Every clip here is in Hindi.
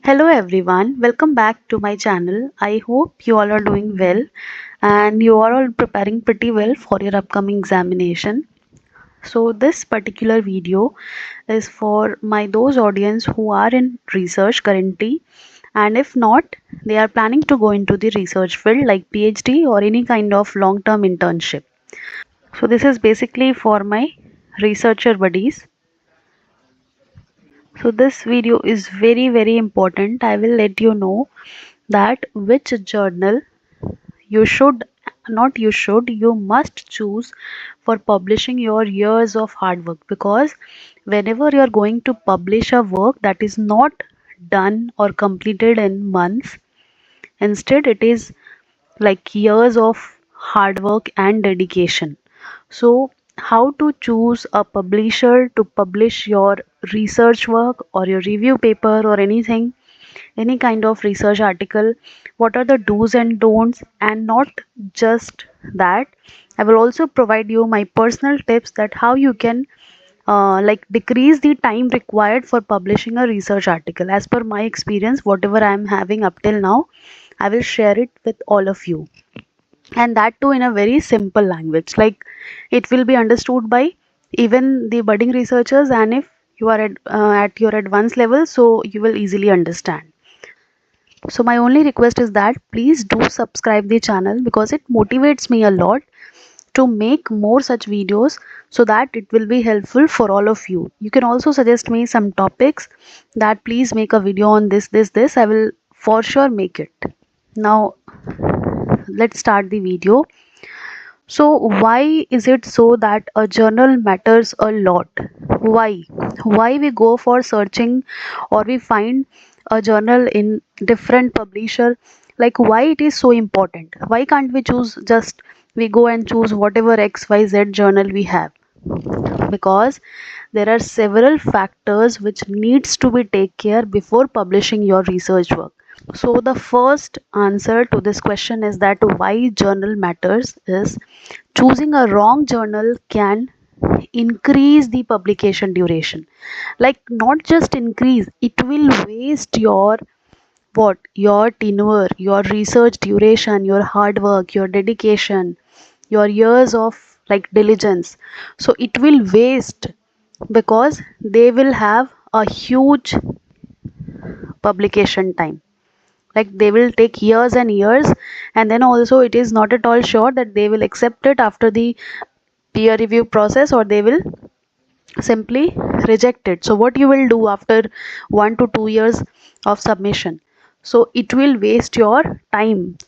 Hello everyone, welcome back to my channel. I hope you all are doing well and you are all preparing pretty well for your upcoming examination. So this particular video is for my those audience who are in research currently, and if not, they are planning to go into the research field like PhD or any kind of long-term internship. So this is basically for my researcher buddies. So this video is very important. I will let you know that which journal you should not you should you must choose for publishing your years of hard work, because whenever you are going to publish a work that is not done or completed in months, instead it is like years of hard work and dedication. So how to choose a publisher to publish your research work or your review paper or anything, any kind of research article, what are the do's and don'ts, and not just that, I will also provide you my personal tips that how you can like decrease the time required for publishing a research article. As per my experience, whatever I am having up till now, I will share it with all of you, and that too in a very simple language, like it will be understood by even the budding researchers, and if you are at your advanced level, so you will easily understand. So my only request is that please do subscribe the channel, because it motivates me a lot to make more such videos, so that it will be helpful for all of you. You can also suggest me some topics that please make a video on this. I will for sure make it. Now let's start the video. So why is it so that a journal matters a lot? Why? Why we go for searching or we find a journal in different publisher? Like why it is so important? Why can't we choose just we go and choose whatever XYZ journal we have? Because there are several factors which needs to be take care before publishing your research work. So the first answer to this question is that why journal matters is choosing a wrong journal can increase the publication duration. Like not just increase, it will waste your what? Your tenure, your research duration, your hard work, your dedication, your years of like diligence. So it will waste, because they will have a huge publication time, like they will take years and years, and then also it is not at all sure that they will accept it after the peer review process, or they will simply reject it. So what you will do after 1 to 2 years of submission, so it will waste your time.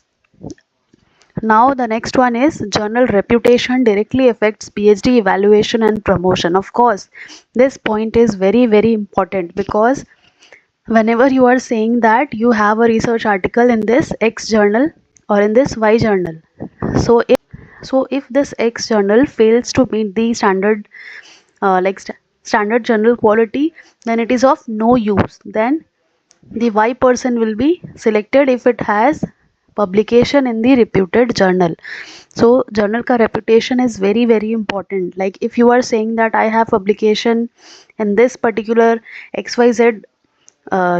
Now the next one is journal reputation directly affects PhD evaluation and promotion. Of course, this point is very important, because whenever you are saying that you have a research article in this X journal or in this Y journal, so if this X journal fails to meet the standard standard journal quality, then it is of no use. Then the Y person will be selected if it has publication in the reputed journal. So journal ka reputation is very important. Like if you are saying that I have publication in this particular XYZ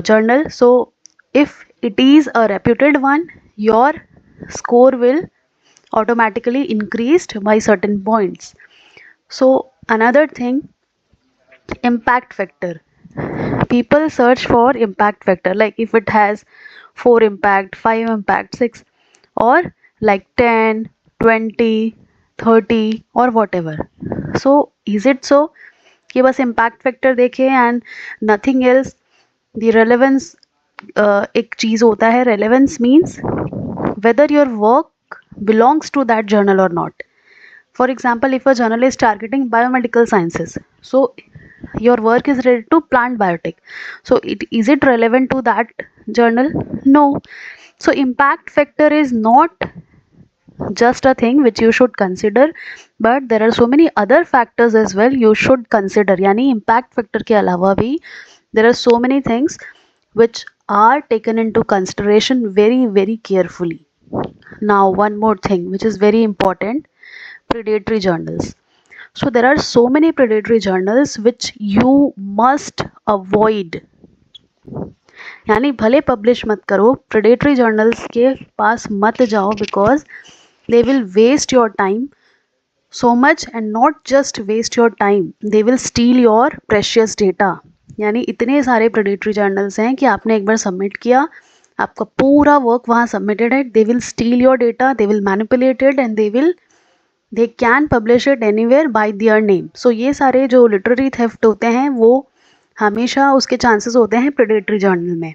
journal, so if it is a reputed one, your score will automatically increased by certain points. So another thing, impact factor. People search for impact factor, like if it has 4 impact, 5 impact, 6, or like 10, 20, 30 or whatever. So is it so कि बस impact factor देखें and nothing else? The relevance एक चीज़ होता है. Relevance means whether your work belongs to that journal or not. For example, if a journal is targeting biomedical sciences, so your work is related to plant biotech, so is it relevant to that journal? No. So impact factor is not just a thing which you should consider, but there are so many other factors as well you should consider. यानी impact factor के अलावा भी there are so many things which are taken into consideration very carefully. Now one more thing which is very important, predatory journals. So there are so many predatory journals which you must avoid. यानी भले पब्लिश मत करो, प्रेडेटरी जर्नल्स के पास मत जाओ, because they will waste your time so much, and not just waste your time, they will steal your precious data. यानी इतने सारे प्रेडेटरी जर्नल्स हैं कि आपने एक बार सबमिट किया, आपका पूरा वर्क वहाँ सबमिटेड है, they will steal your data, they will manipulate it and they can publish it anywhere by their name. So ये सारे जो लिटरेरी थेफ्ट होते हैं वो हमेशा उसके चांसेस होते हैं प्रेडेटरी जर्नल में.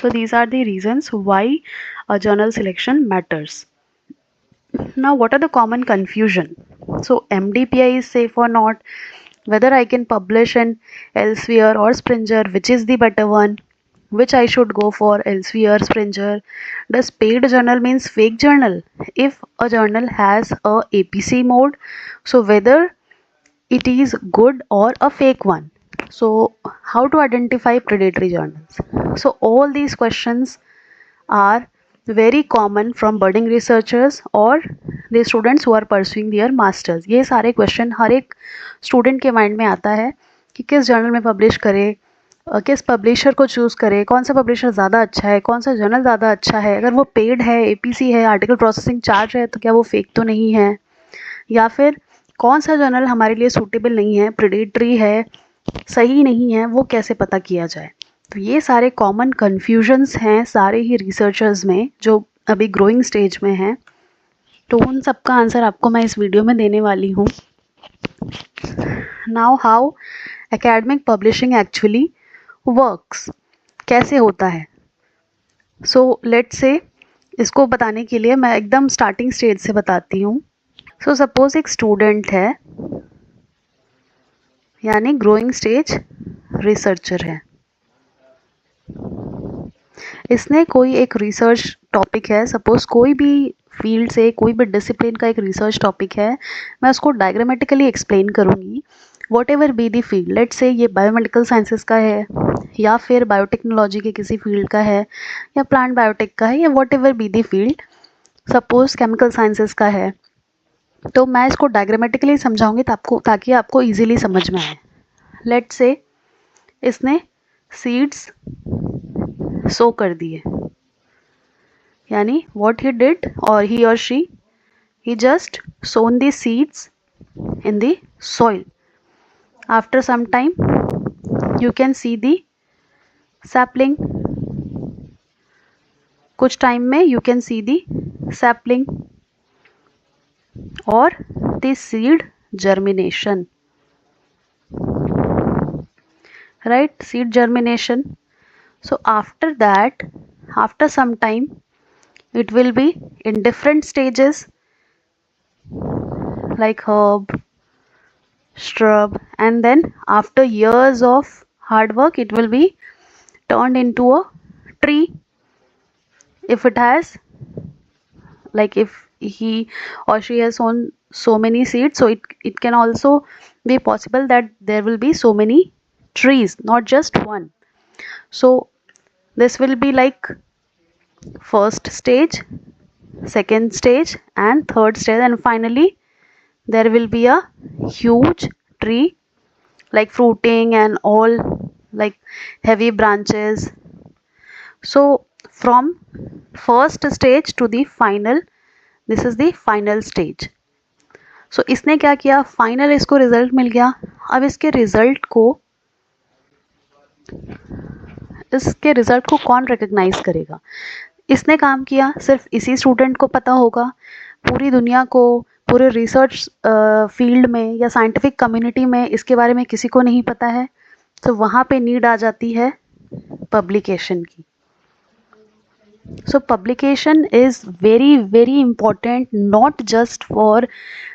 So these are the reasons why a journal selection matters. Now, what are the common confusion? So, MDPI is safe or not? Whether I can publish in Elsevier or Springer, which is the better one? Which I should go for, Elsevier, Springer? Does paid journal means fake journal? If a journal has a APC mode, so whether it is good or a fake one? So, how to identify predatory journals? So, all these questions are very common from budding researchers or the students who are pursuing their masters. ये सारे क्वेश्चन हर एक स्टूडेंट के माइंड में आता है कि किस जर्नल में पब्लिश करे, किस पब्लिशर को चूज़ करे, कौन सा पब्लिशर ज़्यादा अच्छा है, कौन सा जर्नल ज़्यादा अच्छा है, अगर वो पेड है, एपीसी है, आर्टिकल प्रोसेसिंग चार्ज है, तो क्या वो फेक तो नहीं है, या फिर कौन सा जर्नल हमारे लिए सूटेबल नहीं है, प्रेडेटरी है, सही नहीं है, वो कैसे पता किया जाए. तो ये सारे कॉमन कन्फ्यूजन्स हैं सारे ही रिसर्चर्स में जो अभी ग्रोइंग स्टेज में हैं. तो उन सब का आंसर आपको मैं इस वीडियो में देने वाली हूँ. Now how academic publishing actually works, कैसे होता है. सो लेट्स से इसको बताने के लिए मैं एकदम स्टार्टिंग स्टेज से बताती हूँ. सो सपोज एक स्टूडेंट है, यानी ग्रोइंग स्टेज रिसर्चर है. इसने कोई एक रिसर्च टॉपिक है, सपोज कोई भी फील्ड से कोई भी डिसिप्लिन का एक रिसर्च टॉपिक है, मैं उसको डायग्रामेटिकली एक्सप्लेन करूँगी. What ever be the field, let's say ये बायोमेडिकल साइंसेस का है, या फिर बायोटेक्नोलॉजी के किसी फील्ड का है, या प्लांट बायोटेक का है, या what ever be the field, suppose chemical sciences का है, तो मैं इसको डायग्रामेटिकली समझाऊंगी ताकि आपको ईजिली समझ में आए. लेट्स से इसने सीड्स सो कर दिए, यानी what he did or he or she, he just sown the seeds in the soil. After some time you can see the sapling, कुछ टाइम में you can see the sapling or the seed germination, right? Seed germination. So after that, after some time, it will be in different stages like herb, shrub, and then after years of hard work it will be turned into a tree. If it has, like if he or she has sown so many seeds, so it can also be possible that there will be so many trees, not just one. So this will be like first stage, second stage, and third stage, and finally there will be a huge tree, like fruiting and all, like heavy branches. So from first stage to the final, this is the final stage. So इसने क्या किया, फाइनल इसको रिजल्ट मिल गया. अब इसके रिजल्ट को कौन रिकग्नाइज करेगा. इसने काम किया, सिर्फ इसी स्टूडेंट को पता होगा, पूरी दुनिया को, पूरे रिसर्च फील्ड में या साइंटिफिक कम्युनिटी में इसके बारे में किसी को नहीं पता है. तो वहाँ पे नीड आ जाती है पब्लिकेशन की. So publication is very very important, not just for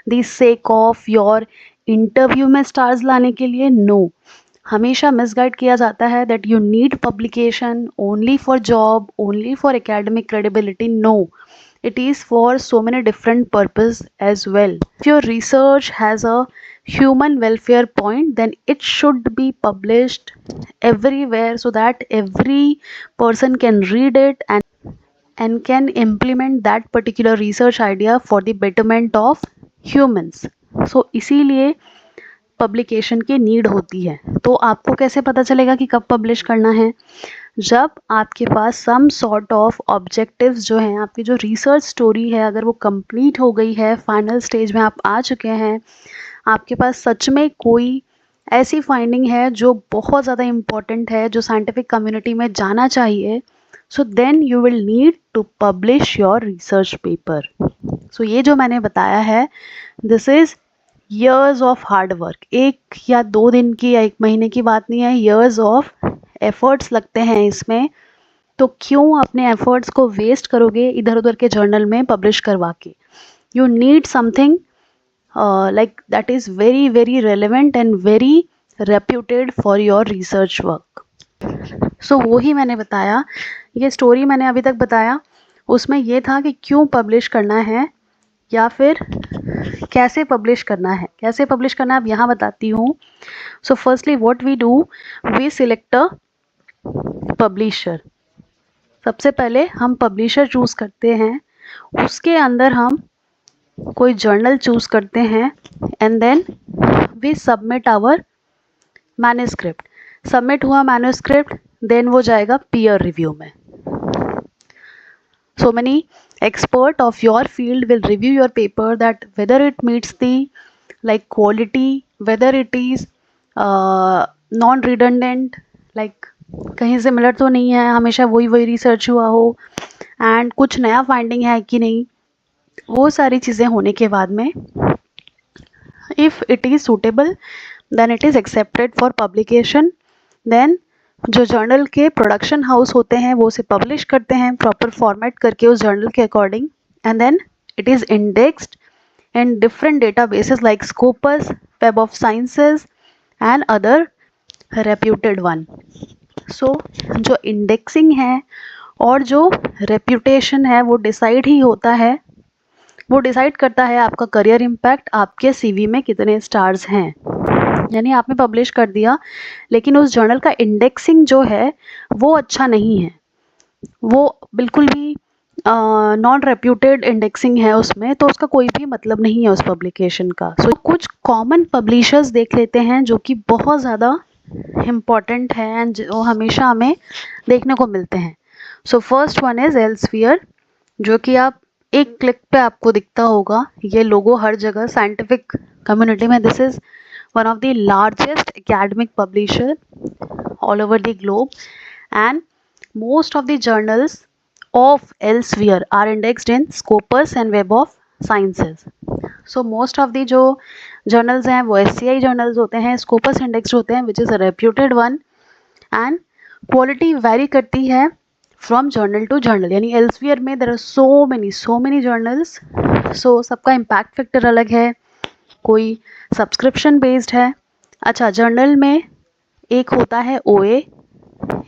the sake of your interview में स्टार्स लाने के लिए. नो, हमेशा मिसगाइड किया जाता है that you need publication only for job, only for academic credibility. No, it is for so many different purpose as well. If your research has a human welfare point, then it should be published everywhere so that every person can read it and can implement that particular research idea for the betterment of humans. So इसीलिए पब्लिकेशन की नीड होती है। तो आपको कैसे पता चलेगा कि कब पब्लिश करना है? जब आपके पास सम सॉर्ट ऑफ ऑब्जेक्टिव्स जो हैं, आपकी जो रिसर्च स्टोरी है अगर वो कंप्लीट हो गई है, फाइनल स्टेज में आप आ चुके हैं, आपके पास सच में कोई ऐसी फाइंडिंग है जो बहुत ज़्यादा इम्पॉर्टेंट है, जो साइंटिफिक कम्युनिटी में जाना चाहिए, so then you will need to publish your research paper. So ये जो मैंने बताया है, this is years of hard work. 1 या 2 दिन की या 1 महीने की बात नहीं है, years ऑफ एफर्ट्स लगते हैं इसमें। तो क्यों अपने एफर्ट्स को वेस्ट करोगे इधर उधर के जर्नल में पब्लिश करवा के? You need something like that is very very relevant and very reputed for your research work. So वो ही मैंने बताया, ये स्टोरी मैंने अभी तक बताया, उसमें ये था कि क्यों पब्लिश करना है या फिर कैसे पब्लिश करना है। कैसे पब्लिश करना है अब यहाँ बताती हूँ। So firstly what we do, we select a publisher. सबसे पहले हम पब्लिशर चूज़ करते हैं, उसके अंदर हम कोई जर्नल चूज़ करते हैं and then we submit our manuscript. Submit हुआ मैन्युस्क्रिप्ट, देन वो जाएगा पीयर रिव्यू में। So many expert of your field will review your paper that whether it meets the like quality, whether it is non-redundant, like कहीं से मिलर तो नहीं है, हमेशा वही वही रिसर्च हुआ हो, एंड कुछ नया फाइंडिंग है कि नहीं, वो सारी चीज़ें होने के बाद में if it is suitable then it is accepted for publication. Then जो जर्नल के प्रोडक्शन हाउस होते हैं वो उसे पब्लिश करते हैं प्रॉपर फॉर्मेट करके उस जर्नल के according, and then it is indexed in different databases like Scopus, web of sciences and other reputed one. So जो इंडेक्सिंग है और जो रेप्यूटेशन है वो डिसाइड ही होता है, वो डिसाइड करता है आपका करियर इम्पैक्ट, आपके सीवी में कितने स्टार्स हैं। यानी आपने पब्लिश कर दिया लेकिन उस जर्नल का इंडेक्सिंग जो है वो अच्छा नहीं है, वो बिल्कुल भी नॉन रेप्यूटेड इंडेक्सिंग है उसमें, तो उसका कोई भी मतलब नहीं है उस पब्लिकेशन का। सो कुछ कॉमन पब्लिशर्स देख लेते हैं जो कि बहुत ज़्यादा इम्पॉर्टेंट है एंड जो हमेशा हमें देखने को मिलते हैं। सो फर्स्ट वन इज़ एल्सवियर, जो कि आप एक क्लिक पे आपको दिखता होगा, ये लोगो हर जगह साइंटिफिक कम्युनिटी में। This is one of the largest academic publisher all over the globe, and most of the journals of Elsevier are indexed in Scopus and Web of Sciences. So most of the जो journals हैं वो SCI journals होते हैं, Scopus indexed होते हैं which is a reputed one, and quality vary करती है from journal to journal। यानी Elsevier में there are so many journals, so सबका impact factor अलग है, कोई सब्सक्रिप्शन बेस्ड है। अच्छा, जर्नल में एक होता है OA,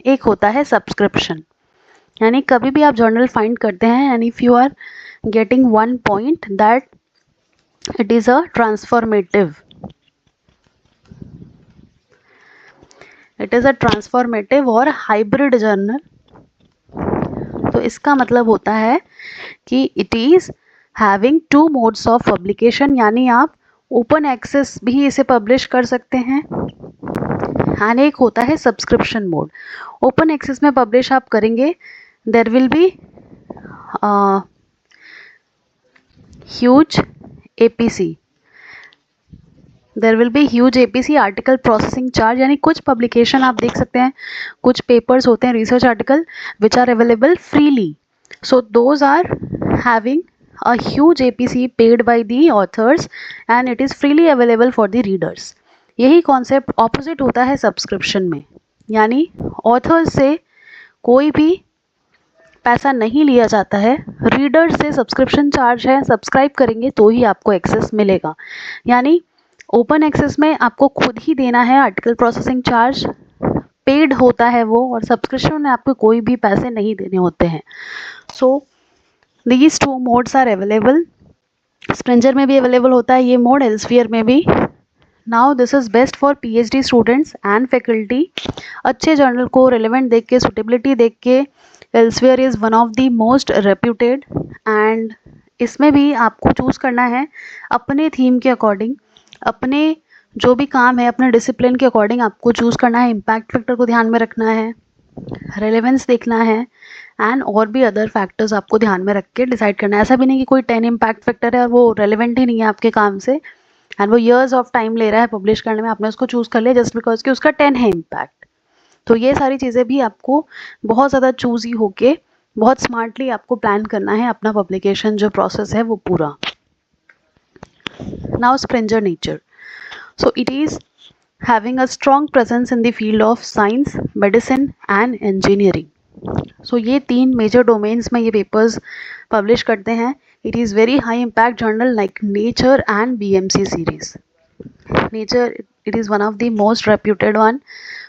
एक होता है सब्सक्रिप्शन। यानी कभी भी आप जर्नल फाइंड करते हैं and if you are getting one point that it is a transformative, it is a transformative और हाइब्रिड जर्नल, तो इसका मतलब होता है कि it is having 2 modes of publication. यानी आप ओपन एक्सेस भी इसे पब्लिश कर सकते हैं एंड एक होता है सब्सक्रिप्शन मोड। ओपन एक्सेस में पब्लिश आप करेंगे, there will be huge APC, there will be huge APC article processing charge. यानी कुछ पब्लिकेशन आप देख सकते हैं, कुछ पेपर्स होते हैं research article which are available freely, so those are having a huge APC paid by the authors and it is freely available for the readers। यही कॉन्सेप्ट ऑपोजिट होता है सब्सक्रिप्शन में, यानी ऑथर्स से कोई भी पैसा नहीं लिया जाता है, रीडर से सब्सक्रिप्शन चार्ज है, सब्सक्राइब करेंगे तो ही आपको एक्सेस मिलेगा। यानी ओपन एक्सेस में आपको खुद ही देना है आर्टिकल प्रोसेसिंग चार्ज, पेड होता है वो, और सब्सक्रिप्शन में आपको कोई भी पैसे नहीं देने होते हैं। सो these 2 modes are available, Springer में भी अवेलेबल होता है ये मोड, Elsevier में भी। Now this is best for PhD students and faculty। अच्छे जर्नल को रेलेवेंट देख के, सुटेबिलिटी देख के, Elsevier is one of the most reputed, and इसमें भी आपको चूज़ करना है अपने थीम के अकॉर्डिंग, अपने जो भी काम है अपने डिसिप्लिन के अकॉर्डिंग आपको चूज़ करना है, इम्पैक्ट फैक्टर को ध्यान में रखना है, रेलेवेंस देखना है एंड और भी अदर फैक्टर्स आपको ध्यान में रख के डिसाइड करना है। ऐसा भी नहीं कि कोई 10 इम्पैक्ट फैक्टर है और वो रेलेवेंट ही नहीं है आपके काम से एंड वो ईयर्स ऑफ टाइम ले रहा है पब्लिश करने में, आपने उसको चूज़ कर लिया जस्ट बिकॉज कि उसका 10 है इम्पैक्ट। तो ये सारी चीज़ें भी आपको बहुत ज़्यादा चूज़ी होके बहुत स्मार्टली आपको प्लान करना है अपना पब्लिकेशन जो प्रोसेस है वो पूरा। Now Springer nature, so it is having a strong presence in the field of science, medicine and engineering. So ये तीन major domains में ये papers publish करते हैं. It is very high impact journal like Nature and BMC series. Nature, it is one of the most reputed one.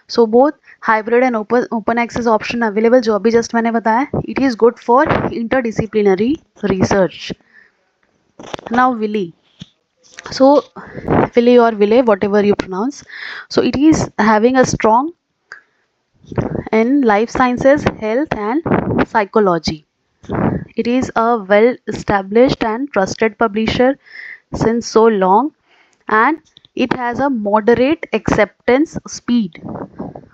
So both hybrid and open access option available जो अभी just मैंने बताया. It is good for interdisciplinary research. Now Willy. So Willy or Ville, whatever you pronounce, so it is having a strong in life sciences, health and psychology. It is a well established and trusted publisher since so long and it has a moderate acceptance speed.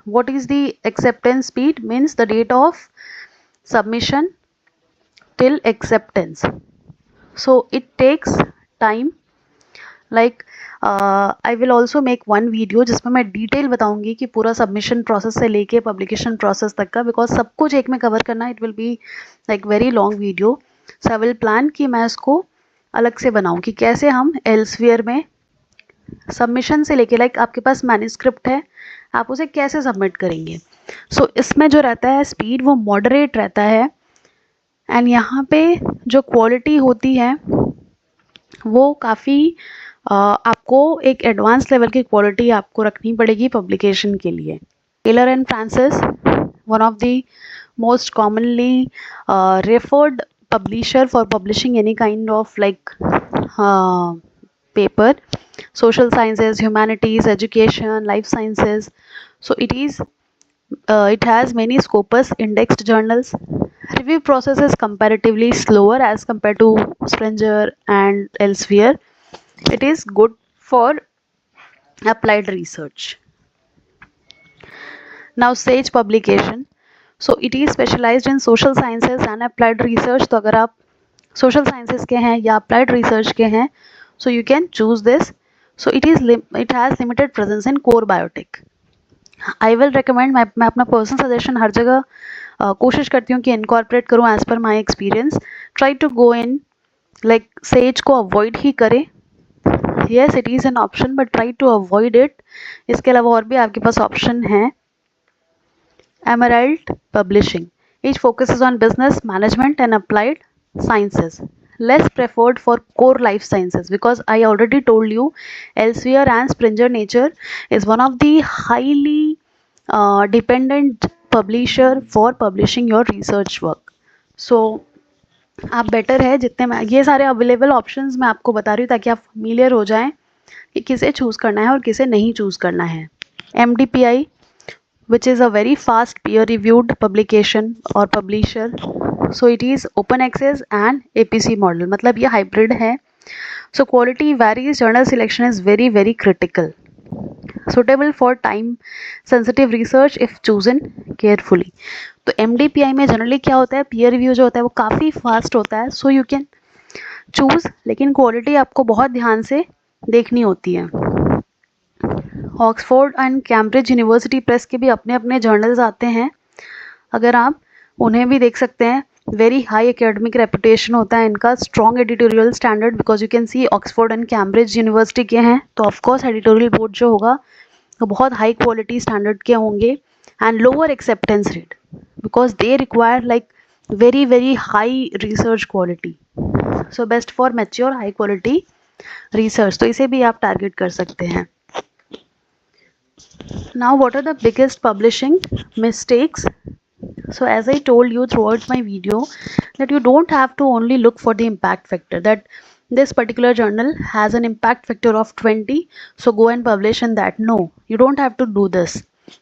What is the acceptance speed? Means the date of submission till acceptance. So it takes time. Like I will also make one video जिसमें मैं डिटेल बताऊंगी कि पूरा सबमिशन प्रोसेस से लेके पब्लिकेशन प्रोसेस तक का, बिकॉज सब कुछ एक में कवर करना it will be like very long video. So I will plan कि मैं इसको अलग से बनाऊं कि कैसे हम एल्सवियर में सबमिशन से लेके लाइक आपके पास मैन्युस्क्रिप्ट है आप उसे कैसे सबमिट करेंगे. सो इसमें जो रहता है स्पीड वो मॉडरेट रहता है एंड यहाँ पे जो क्वालिटी होती है वो काफ़ी आपको एक एडवांस लेवल की क्वालिटी आपको रखनी पड़ेगी पब्लिकेशन के लिए. Taylor and Francis, one of the most commonly referred publisher for publishing any kind of like paper, social sciences, humanities, education, life sciences. So it has many Scopus indexed journals. Review process is comparatively slower as compared to Springer and Elsevier. It is good for applied research. Now Sage publication, so it is specialized in social sciences and applied research. तो अगर आप social sciences के हैं या applied research के हैं, so you can choose this. So it has limited presence in core biotech. I will recommend, मैं अपना पर्सनल सजेशन हर जगह कोशिश करती हूँ कि इनकॉर्पोरेट करूँ as per my experience. Try to go in like Sage को अवॉइड ही करें. Yes it is an option but try to avoid it. इसके अलावा और भी आपके पास ऑप्शन है. Emerald publishing, which focuses on business management and applied sciences. Less preferred for core life sciences because I already told you Elsevier and Springer Nature is one of the highly dependent publisher for publishing your research work. So आप बेटर है जितने में ये सारे अवेलेबल ऑप्शंस मैं आपको बता रही हूँ ताकि आप फेमिलियर हो जाएं कि किसे चूज़ करना है और किसे नहीं चूज़ करना है. MDPI which is a very fast peer reviewed publication or publisher. So it is open access and APC model, मतलब ये hybrid है. So quality varies, journal selection is very very critical. Suitable for time sensitive research if chosen carefully. तो MDPI में जनरली क्या होता है, peer review जो होता है वो काफ़ी फास्ट होता है. So you can choose, लेकिन क्वालिटी आपको बहुत ध्यान से देखनी होती है. Oxford and Cambridge university press के भी अपने अपने जर्नल्स आते हैं, अगर आप उन्हें भी देख सकते हैं. वेरी हाई एकेडमिक रेपुटेशन होता है इनका, strong editorial standard because you can see Oxford and Cambridge university के हैं तो ऑफकोर्स एडिटोरियल बोर्ड जो होगा तो बहुत हाई क्वालिटी स्टैंडर्ड के होंगे. And lower acceptance rate because they require like very very high research quality. So best for mature high quality research, तो इसे भी आप टारगेट कर सकते हैं. Now what are the biggest publishing mistakes? So as I told you throughout my video that you don't have to only look for the impact factor, that this particular journal has an impact factor of 20 so go and publish in that. No, you don't have to do this.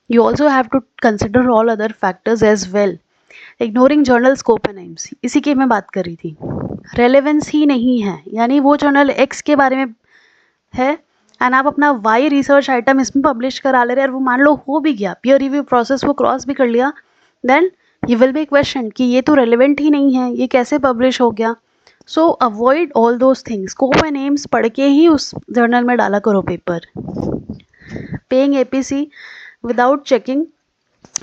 You also have to consider all other factors as well. Ignoring journal scope and aims, इसी की मैं बात कर रही थी. रेलेवेंस ही नहीं है, यानी वो जर्नल X के बारे में है एंड आप अपना वाई रिसर्च आइटम इसमें पब्लिश करा ले रहे हैं और वो मान लो हो भी गया, पीयर रिव्यू प्रोसेस वो क्रॉस भी कर लिया, then you will be question कि ये तो रेलिवेंट ही नहीं है, ये कैसे पब्लिश हो गया. So avoid all those things. Scope and aims पढ़ के ही उस जर्नल में डाला करो paper. Paying APC without checking,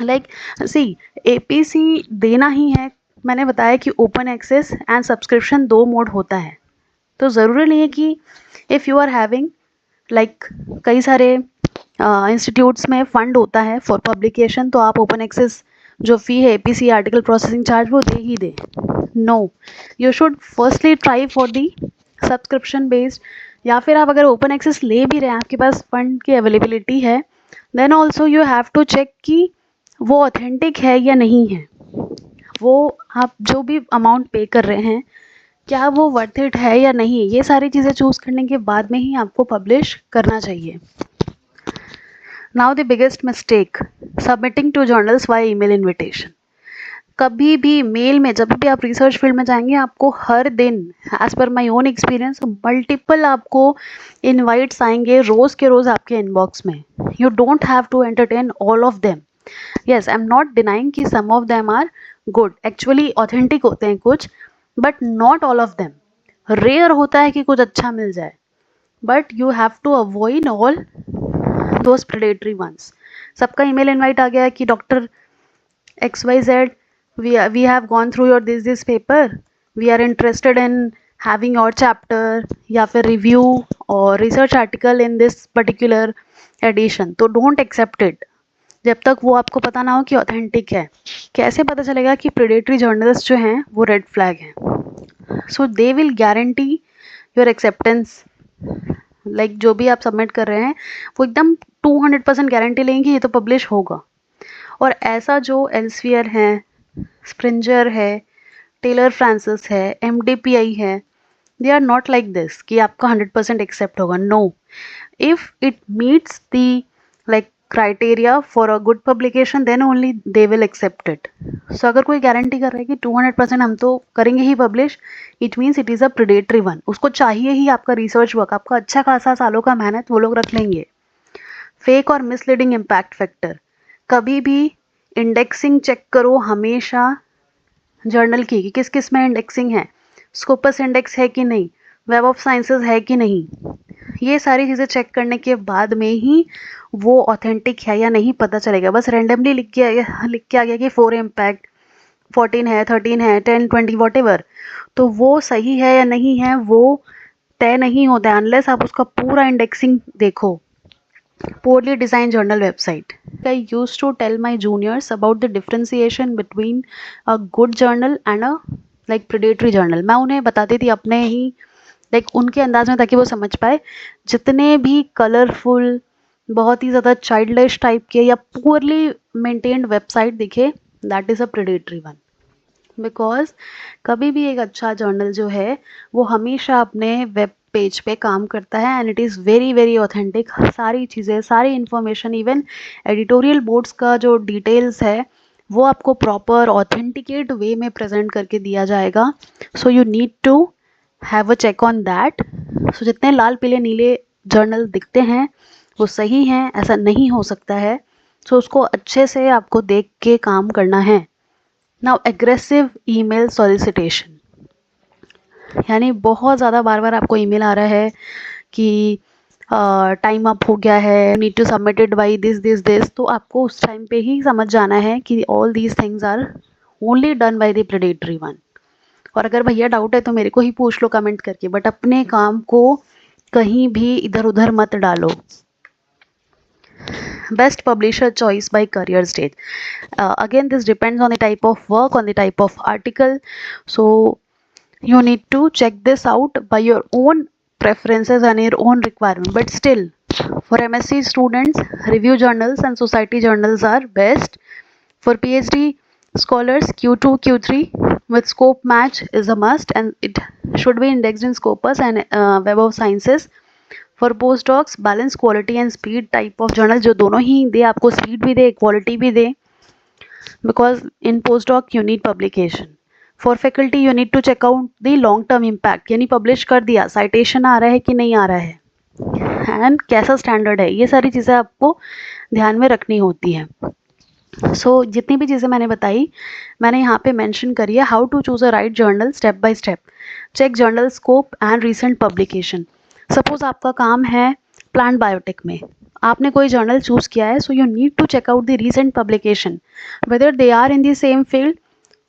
like see APC देना ही है. मैंने बताया कि open access and subscription 2 mode होता है. तो ज़रूरी नहीं है कि if you are having like कई सारे इंस्टीट्यूट्स में फंड होता है फॉर पब्लिकेशन, तो आप ओपन एक्सेस जो फ़ी है एपीसी आर्टिकल प्रोसेसिंग चार्ज वो दे ही दे. No, you should firstly try for the subscription based. या फिर आप अगर ओपन एक्सेस ले भी रहे हैं, आपके पास फंड की अवेलेबिलिटी है, then also you have to check कि वो ऑथेंटिक है या नहीं है. वो आप जो भी अमाउंट पे कर रहे हैं क्या वो वर्थ इट है या नहीं, ये सारी चीज़ें चूज़ करने के बाद में ही आपको पब्लिश करना चाहिए. Now the biggest mistake, submitting to journals via email invitation. कभी भी मेल में जब भी आप रिसर्च फील्ड में जाएंगे, आपको हर दिन as per my own experience multiple आपको इनवाइट्स आएंगे रोज़ के रोज़ आपके इनबॉक्स में. You don't have to entertain all of them. Yes, I am not denying कि some of them are good, actually authentic होते हैं कुछ, but not all of them. Rare होता है कि कुछ अच्छा मिल जाए, but you have to avoid all those predatory ones. सबका ईमेल इनवाइट आ गया कि doctor XYZ, we have gone through your this paper, we are interested in having your chapter या फिर review और research article in this particular edition. तो don't accept it जब तक वो आपको पता ना हो कि ऑथेंटिक है. कैसे पता चलेगा कि प्रेडेटरी जर्नल्स जो हैं वो रेड फ्लैग हैं. So they will guarantee your acceptance. Like जो भी आप सबमिट कर रहे हैं वो एकदम 200% गारंटी लेंगे कि ये तो पब्लिश होगा. और ऐसा जो एल्सवियर है, स्प्रिंजर है, टेलर फ्रांसिस है, MDPI है, they are not like this कि आपका 100% एक्सेप्ट होगा. No, if it meets the like criteria for a good publication then only they will accept it. So अगर कोई गारंटी कर रहा है कि 200% हम तो करेंगे ही publish, it means it is a predatory one. उसको चाहिए ही आपका रिसर्च वर्क, आपका अच्छा खासा सालों का मेहनत वो लोग रख लेंगे. फेक और मिसलीडिंग इम्पैक्ट फैक्टर. कभी भी इंडेक्सिंग चेक करो हमेशा जर्नल की कि किस किस में इंडेक्सिंग है, स्कोपस इंडेक्स है कि नहीं, वेब ऑफ साइंसेस है कि नहीं. ये सारी चीज़ें चेक करने के बाद में ही वो ऑथेंटिक है या नहीं पता चलेगा. बस रैंडमली लिख के आ गया कि 4 इम्पैक्ट 14 है, 13 है, 10, 20 वॉट एवर, तो वो सही है या नहीं है वो तय नहीं होता है अनलेस आप उसका पूरा इंडेक्सिंग देखो. Poorly designed journal website. I used to tell my juniors about the differentiation between a good journal and a like predatory journal. मैं उन्हें बताती थी अपने ही like उनके अंदाज में ताकि वो समझ पाए. जितने भी कलरफुल, बहुत ही ज़्यादा चाइल्डिश टाइप के या poorly maintained वेबसाइट दिखे, that is a predatory one. Because कभी भी एक अच्छा जर्नल जो है वो हमेशा अपने वेब पेज पे काम करता है and it is very very authentic. सारी चीज़ें, सारी इन्फॉर्मेशन, इवन एडिटोरियल बोर्ड्स का जो डिटेल्स है वो आपको प्रॉपर ऑथेंटिकेट वे में प्रेजेंट करके दिया जाएगा. So you need to have a check on that. So जितने लाल पीले नीले जर्नल दिखते हैं वो सही हैं ऐसा नहीं हो सकता है. सो उसको अच्छे से आपको देख के काम करना है. नाउ एग्रेसिव ईमेल सॉलिसिटेशन, यानी बहुत ज़्यादा बार बार आपको ईमेल आ रहा है कि टाइम अप हो गया है, need to submit it by this, तो आपको उस टाइम पे ही समझ जाना है कि all these things are only done by the predatory one. और अगर भैया डाउट है तो मेरे को ही पूछ लो कमेंट करके, बट अपने काम को कहीं भी इधर उधर मत डालो. Best publisher choice by career stage. Again, this depends on the type of work, on the type of article. So you need to check this out by your own preferences and your own requirement. But still, for MSc students, review journals and society journals are best. For PhD scholars, Q2, Q3 with scope match is a must, and it should be indexed in Scopus and Web of Sciences. For post docs balance quality and speed type of journal जो दोनों ही दे, आपको स्पीड भी दे क्वालिटी भी दे, because in post doc you need publication. For faculty you need to check out the long term impact, यानी पब्लिश कर दिया, साइटेशन आ रहा है कि नहीं आ रहा है, एंड कैसा स्टैंडर्ड है, ये सारी चीज़ें आपको ध्यान में रखनी होती हैं। सो जितनी भी चीज़ें मैंने बताई, मैंने यहाँ पे मेंशन करी है। How to choose a right journal step by step, check journal scope and recent publication. Suppose आपका काम है प्लांट बायोटेक में, आपने कोई जर्नल चूज़ किया है, so you need to check out the recent publication whether they are in the same field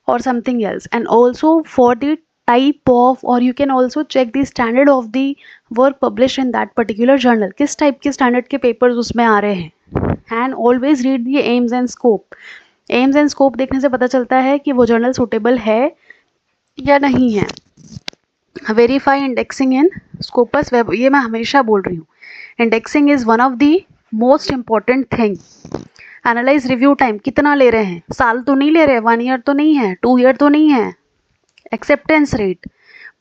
or something else, and also for the type of, or you can also check the standard of the work published in that particular journal, किस टाइप के स्टैंडर्ड के पेपर्स उसमें आ रहे हैं। And always read the AIIMS and scope. AIIMS and scope देखने से पता चलता है कि वो जर्नल सुटेबल है या नहीं है। वेरीफाई इंडेक्सिंग इन स्कोपस वेब, ये मैं हमेशा बोल रही हूँ, indexing is one of the most important thing. Analyse review time, कितना ले रहे हैं, साल तो नहीं ले रहे, 1 ईयर तो नहीं है, 2 ईयर तो नहीं है। एक्सेप्टेंस रेट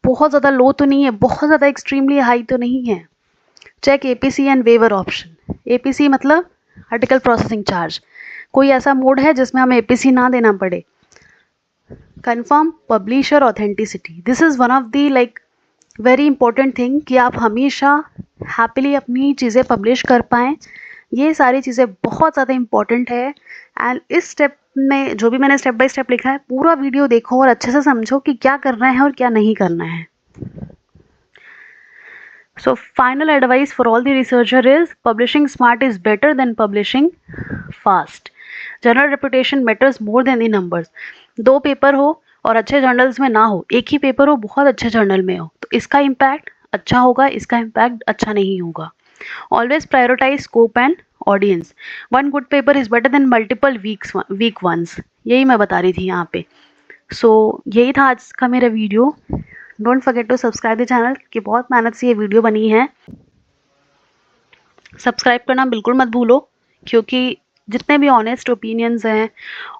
बहुत ज़्यादा लो तो नहीं है, बहुत ज़्यादा एक्सट्रीमली हाई तो नहीं है। Check APC and waiver option. APC मतलब आर्टिकल प्रोसेसिंग चार्ज, कोई ऐसा मोड है जिसमें हमें एपीसी ना देना पड़े। Confirm publisher authenticity, this is one of the like very important thing कि आप हमेशा हैप्पीली अपनी चीज़ें पब्लिश कर पाएँ। ये सारी चीज़ें बहुत ज़्यादा इंपॉर्टेंट है। एंड इस स्टेप में जो भी मैंने स्टेप बाय स्टेप लिखा है, पूरा वीडियो देखो और अच्छे से समझो कि क्या करना है और क्या नहीं करना है। So final advice for all the researcher is publishing smart is better than publishing fast. Journal reputation matters more than the numbers. 2 paper हो और अच्छे जर्नल्स में ना हो, एक ही पेपर हो बहुत अच्छे जर्नल में हो, तो इसका इम्पैक्ट अच्छा होगा, इसका इम्पैक्ट अच्छा नहीं होगा। Always prioritize scope and audience. One good paper is better than multiple weak ones. यही मैं बता रही थी यहाँ पे। So यही था आज का मेरा video. Don't forget to subscribe the channel, क्योंकि बहुत मेहनत से ये वीडियो बनी है। सब्सक्राइब करना बिल्कुल मत भूलो, क्योंकि जितने भी ऑनेस्ट ओपिनियंस हैं,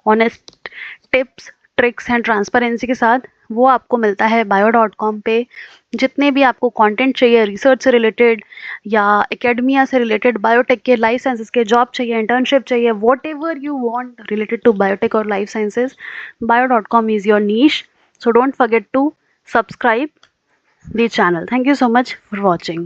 honest tips tricks and transparency के साथ, वो आपको मिलता है bio.com पे। जितने भी आपको कंटेंट चाहिए रिसर्च से रिलेटेड या एकेडमिया से रिलेटेड, बायोटेक के, लाइफ साइंसेस के, जॉब चाहिए, इंटर्नशिप चाहिए, whatever you want related to biotech और life sciences, bio.com is your niche. So don't forget to subscribe the channel. Thank you so much for watching.